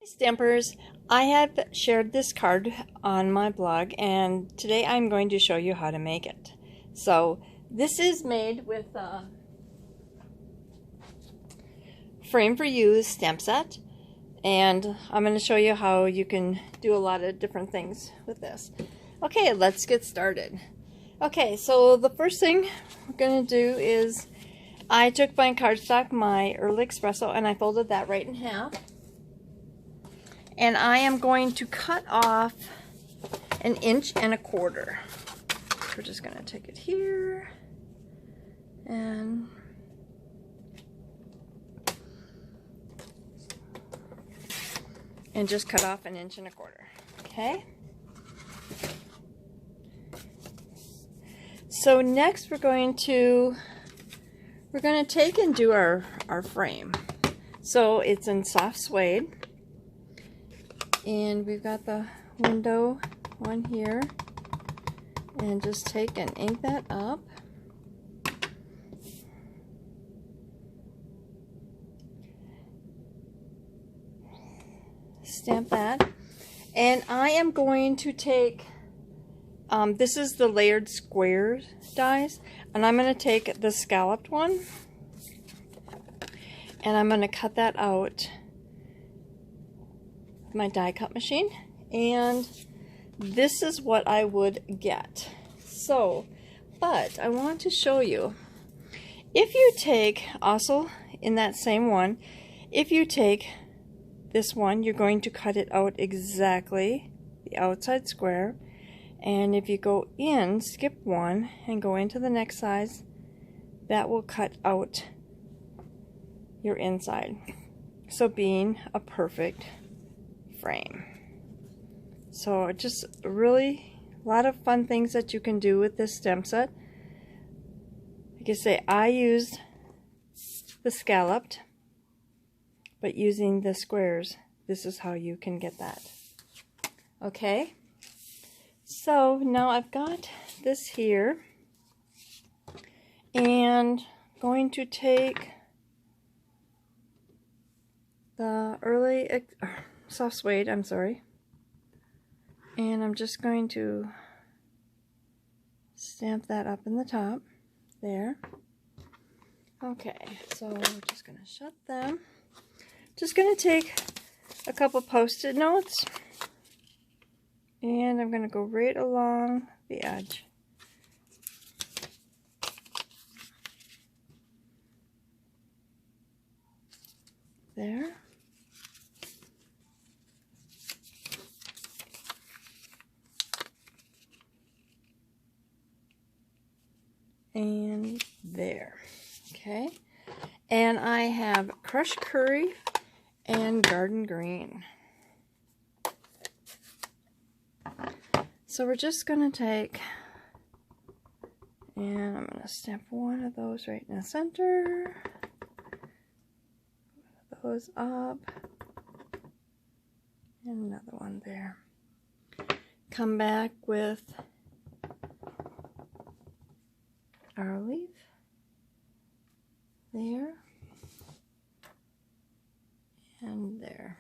Stampers, I have shared this card on my blog and today I'm going to show you how to make it. So this is made with a Frame for You stamp set, and I'm going to show you how you can do a lot of different things with this. Okay, let's get started. Okay, so the first thing we're going to do is I took my cardstock, my Early Espresso, and I folded that right in half. And I am going to cut off 1.25 inches. We're just going to take it here and just cut off 1.25 inches. Okay. So next we're going to take and do our frame. So it's in soft suede. And we've got the window one here, and just take and ink that up. Stamp that. And I am going to take, this is the layered square dies, and I'm going to take the scalloped one, and I'm going to cut that out my die cut machine, and this is what I would get. So, but I want to show you, if you take also in that same one, if you take this one, you're going to cut it out exactly the outside square, and if you go in, skip one and go into the next size, that will cut out your inside, so being a perfect frame. So just really a lot of fun things that you can do with this stamp set. Like I say, I used the scalloped, but using the squares, this is how you can get that. Okay, so now I've got this here, and going to take the soft suede, I'm sorry, and I'm just going to stamp that up in the top there. Okay, so we're just going to shut them. Just going to take a couple post-it notes, and I'm going to go right along the edge. There. And there. Okay, and I have crushed curry and garden green. So we're just going to take, and I'm going to stamp one of those right in the center, those up, and another one there. Come back with our leaf there and there.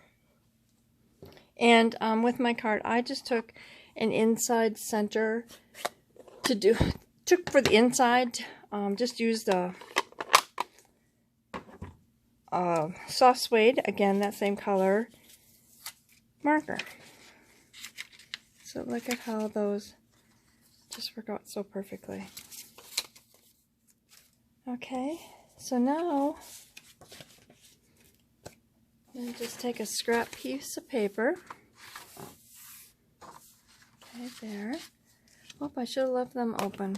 And with my card, I just took an inside center took for the inside, just used a soft suede, again that same color marker. So look at how those just work out so perfectly. Okay, so now I'm going to just take a scrap piece of paper. Okay, there. Oh, I should have left them open.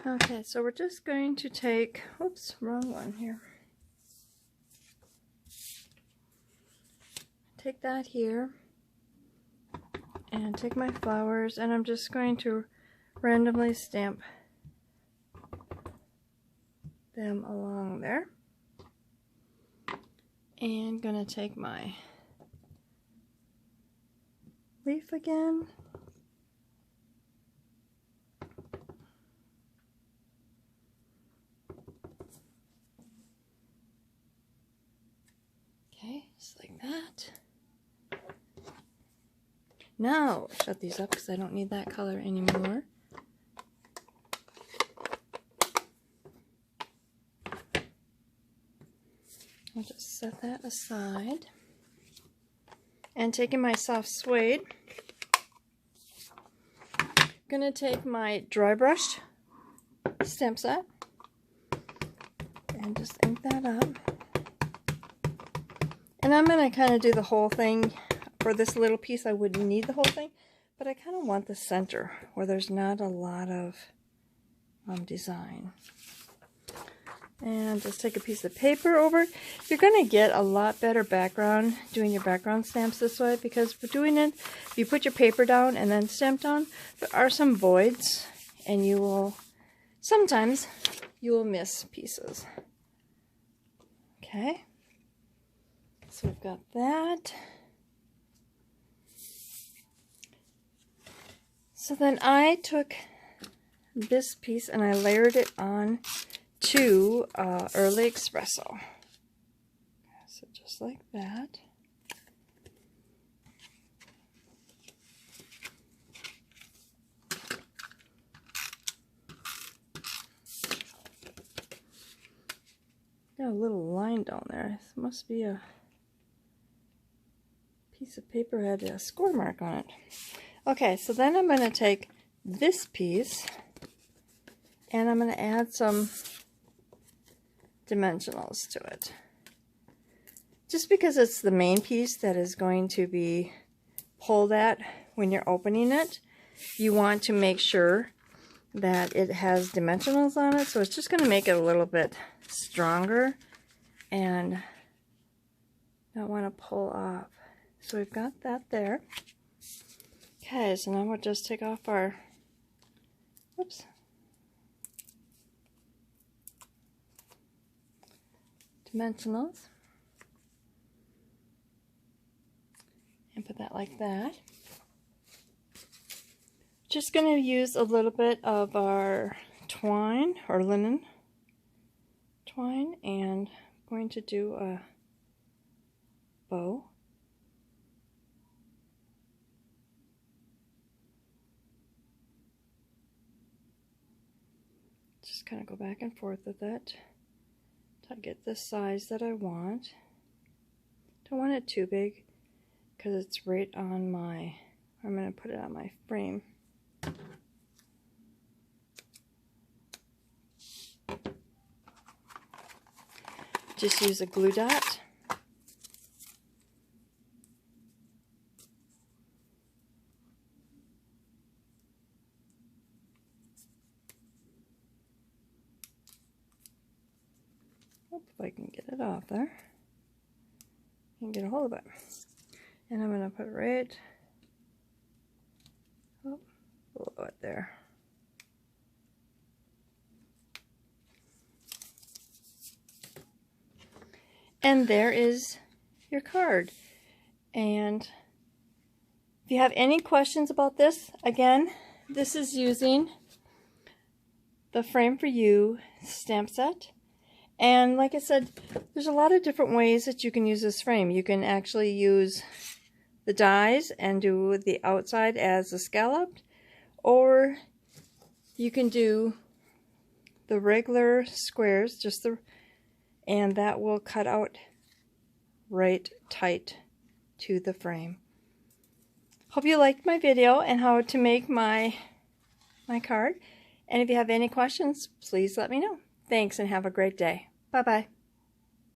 Okay, so we're just going to take, oops, wrong one here. Take that here, and take my flowers, and I'm just going to randomly stamp them along there. And gonna take my leaf again, Now, shut these up because I don't need that color anymore. I'll just set that aside. And taking my soft suede, I'm going to take my dry brushed stamp set and just ink that up. And I'm going to kind of do the whole thing. For this little piece, I wouldn't need the whole thing, but I kind of want the center where there's not a lot of design. And just take a piece of paper over. You're going to get a lot better background doing your background stamps this way, because for doing it, if you put your paper down and then stamp down, there are some voids, and you will, sometimes, you will miss pieces. Okay, so we've got that. So then I took this piece and I layered it on to Early Espresso. So just like that. Got a little line down there. This must be a piece of paper had a score mark on it. Okay, so then I'm going to take this piece and I'm going to add some dimensionals to it. Just because it's the main piece that is going to be pulled at when you're opening it, you want to make sure that it has dimensionals on it, so it's just going to make it a little bit stronger and not want to pull off. So we've got that there. Okay, so now we'll just take off our, whoops, dimensionals and put that like that. Just going to use a little bit of our twine or linen twine, and I'm going to do a bow. Just kind of go back and forth with it to get the size that I want. Don't want it too big because it's right on my, I'm going to put it on my frame. Just use a glue dot. Hope if I can get it off there. And get a hold of it. And I'm going to put it right below it there. And there is your card. And if you have any questions about this, again, this is using the Frame for You stamp set. And like I said, there's a lot of different ways that you can use this frame. You can actually use the dies and do the outside as a scalloped, or you can do the regular squares, just the, and that will cut out right tight to the frame. Hope you liked my video and how to make my card. And if you have any questions, please let me know. Thanks and have a great day. Bye-bye.